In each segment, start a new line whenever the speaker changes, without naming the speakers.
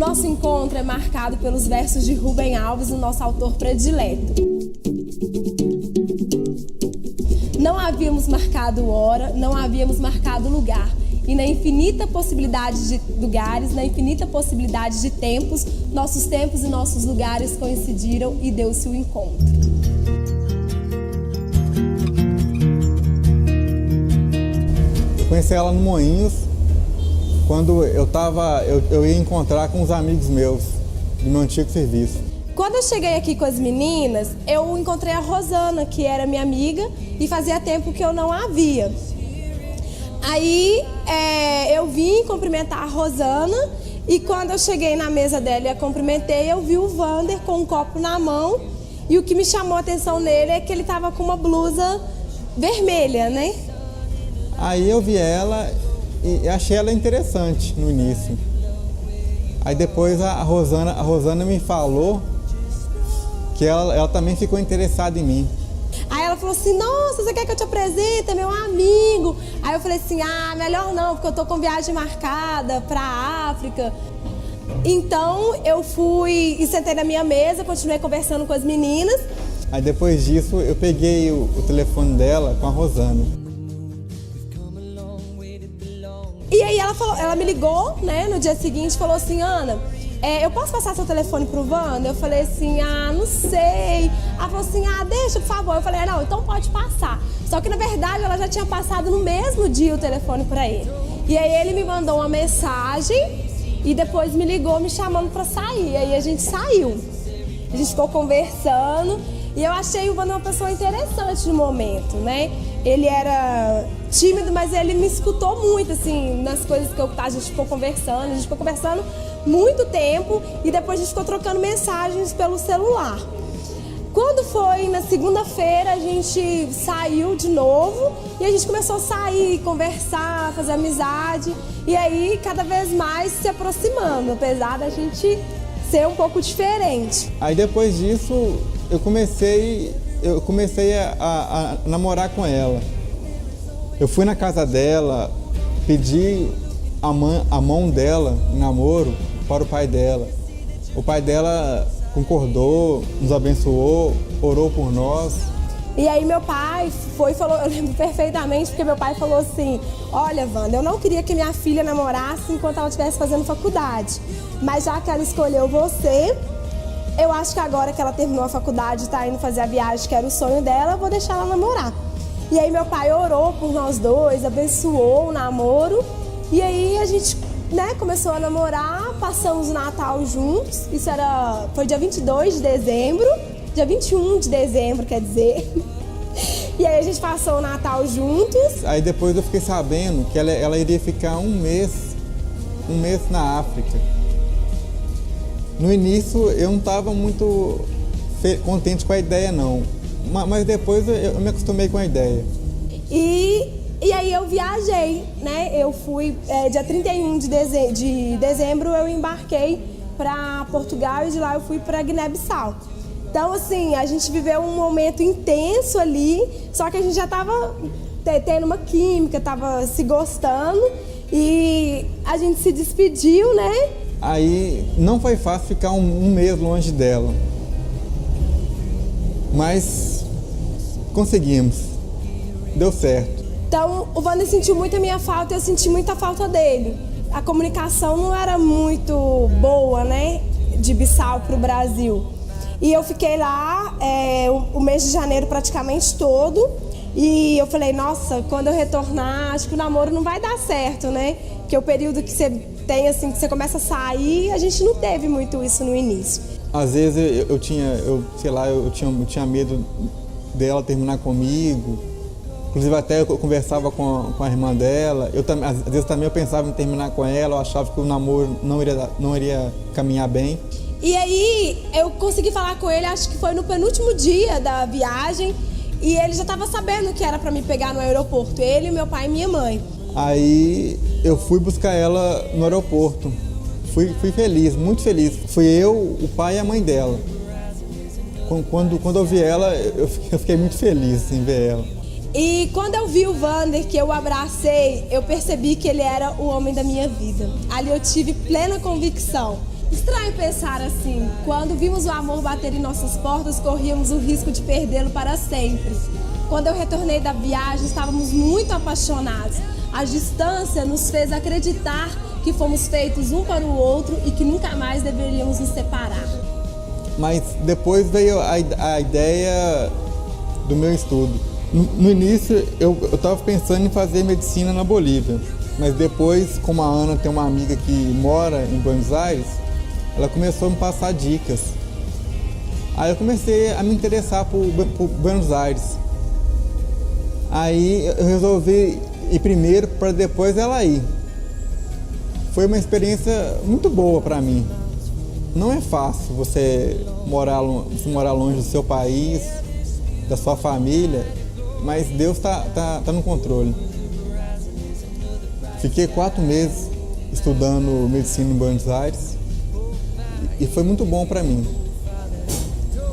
nosso encontro é marcado pelos versos de Rubem Alves, o nosso autor predileto. Não havíamos marcado hora, não havíamos marcado lugar. E na infinita possibilidade de lugares, na infinita possibilidade de tempos, nossos tempos e nossos lugares coincidiram e deu-se o encontro.
Eu conheci ela no Moinhos, quando eu ia encontrar com uns amigos meus, do meu antigo serviço.
Quando eu cheguei aqui com as meninas, eu encontrei a Rosana, que era minha amiga, e fazia tempo que eu não a via. Aí eu vim cumprimentar a Rosana e quando eu cheguei na mesa dela e a cumprimentei, eu vi o Vander com um copo na mão e o que me chamou a atenção nele é que ele estava com uma blusa vermelha, né?
Aí eu vi ela e achei ela interessante no início. Aí depois a Rosana me falou que ela também ficou interessada em mim.
Aí ela falou assim, nossa, você quer que eu te apresente? É meu amigo. Aí eu falei assim, melhor não, porque eu tô com viagem marcada pra África. Então eu fui e sentei na minha mesa, continuei conversando com as meninas.
Aí depois disso eu peguei o telefone dela com a Rosana.
E aí ela me ligou, né, no dia seguinte e falou assim, Ana, eu posso passar seu telefone pro Vander? Eu falei assim, não sei. Ela falou assim, deixa, por favor. Eu falei, não, então pode passar. Só que, na verdade, ela já tinha passado no mesmo dia o telefone pra ele. E aí ele me mandou uma mensagem e depois me ligou me chamando pra sair. Aí a gente saiu. A gente ficou conversando e eu achei o Vander uma pessoa interessante no momento, né? Ele era tímido, mas ele me escutou muito, assim, nas coisas que a gente ficou conversando. A gente ficou conversando muito tempo e depois a gente ficou trocando mensagens pelo celular. Quando foi na segunda-feira, a gente saiu de novo e a gente começou a sair, conversar, fazer amizade e aí cada vez mais se aproximando, apesar da gente ser um pouco diferente.
Aí depois disso eu comecei a namorar com ela. Eu fui na casa dela, pedi a mão dela em namoro para o pai dela. O pai dela concordou, nos abençoou, orou por nós.
E aí meu pai foi e falou, eu lembro perfeitamente, porque meu pai falou assim, olha, Wanda, eu não queria que minha filha namorasse enquanto ela estivesse fazendo faculdade, mas já que ela escolheu você, eu acho que agora que ela terminou a faculdade e está indo fazer a viagem, que era o sonho dela, eu vou deixar ela namorar. E aí meu pai orou por nós dois, abençoou o namoro, e aí a gente, né, começou a namorar, passamos o Natal juntos, foi dia 22 de dezembro, dia 21 de dezembro, quer dizer. E aí a gente passou o Natal juntos.
Aí depois eu fiquei sabendo que ela iria ficar um mês na África. No início eu não estava muito contente com a ideia não, mas depois eu me acostumei com a ideia.
E aí eu viajei, né? Eu fui, dia 31 de dezembro eu embarquei para Portugal e de lá eu fui para Guiné-Bissau. Então, assim, a gente viveu um momento intenso ali, só que a gente já estava tendo uma química, estava se gostando e a gente se despediu, né?
Aí não foi fácil ficar um mês longe dela, mas conseguimos, deu certo.
Então, o Vander sentiu muito a minha falta e eu senti muita falta dele. A comunicação não era muito boa, né, de Bissau para o Brasil. E eu fiquei lá o mês de janeiro praticamente todo. E eu falei, nossa, quando eu retornar, acho que o namoro não vai dar certo, né? Porque o período que você tem, assim, que você começa a sair, a gente não teve muito isso no início.
Às vezes eu tinha medo dela terminar comigo. Inclusive até eu conversava com a irmã dela. Às vezes também eu pensava em terminar com ela, eu achava que o namoro não iria caminhar bem.
E aí eu consegui falar com ele, acho que foi no penúltimo dia da viagem, e ele já estava sabendo que era para me pegar no aeroporto, ele, meu pai e minha mãe.
Aí eu fui buscar ela no aeroporto. Fui feliz, muito feliz. Fui eu, o pai e a mãe dela. Quando eu vi ela, eu fiquei muito feliz em ver ela.
E quando eu vi o Vander, que eu abracei, eu percebi que ele era o homem da minha vida. Ali eu tive plena convicção. Estranho pensar assim. Quando vimos o amor bater em nossas portas, corríamos o risco de perdê-lo para sempre. Quando eu retornei da viagem, estávamos muito apaixonados. A distância nos fez acreditar que fomos feitos um para o outro e que nunca mais deveríamos nos separar.
Mas depois veio a ideia do meu estudo. No início, eu estava pensando em fazer medicina na Bolívia. Mas depois, como a Ana tem uma amiga que mora em Buenos Aires, ela começou a me passar dicas. Aí eu comecei a me interessar por Buenos Aires. Aí eu resolvi ir primeiro para depois ela ir. Foi uma experiência muito boa para mim. Não é fácil você morar longe do seu país, da sua família, mas Deus tá no controle. Fiquei 4 meses estudando medicina em Buenos Aires e foi muito bom para mim.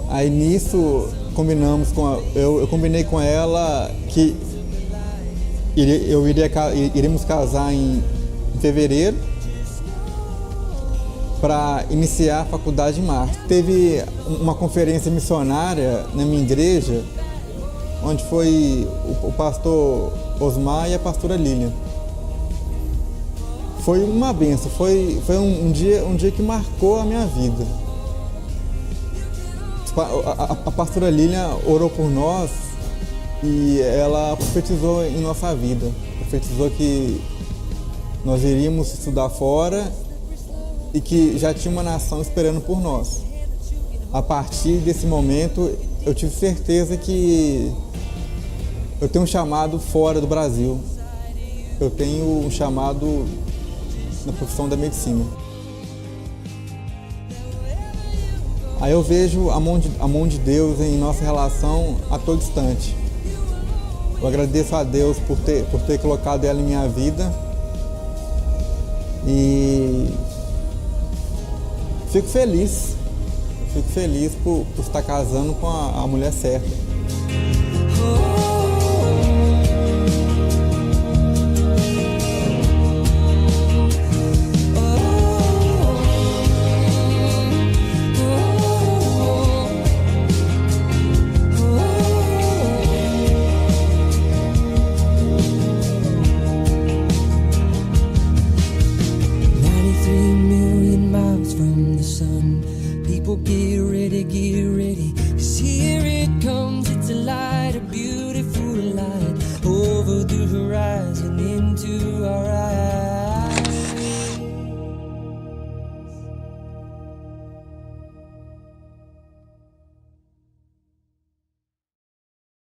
Aí nisso eu combinei com ela que iríamos casar em fevereiro para iniciar a faculdade em março. Teve uma conferência missionária na minha igreja, onde foi o pastor Osmar e a pastora Lilian. Foi uma benção, foi um dia que marcou a minha vida. A pastora Lilian orou por nós e ela profetizou em nossa vida. Profetizou que nós iríamos estudar fora e que já tinha uma nação esperando por nós. A partir desse momento, eu tive certeza que eu tenho um chamado fora do Brasil. Eu tenho um chamado na profissão da medicina. Aí eu vejo a mão de Deus em nossa relação a todo instante. Eu agradeço a Deus por ter colocado ela em minha vida e fico feliz por estar casando com a mulher certa.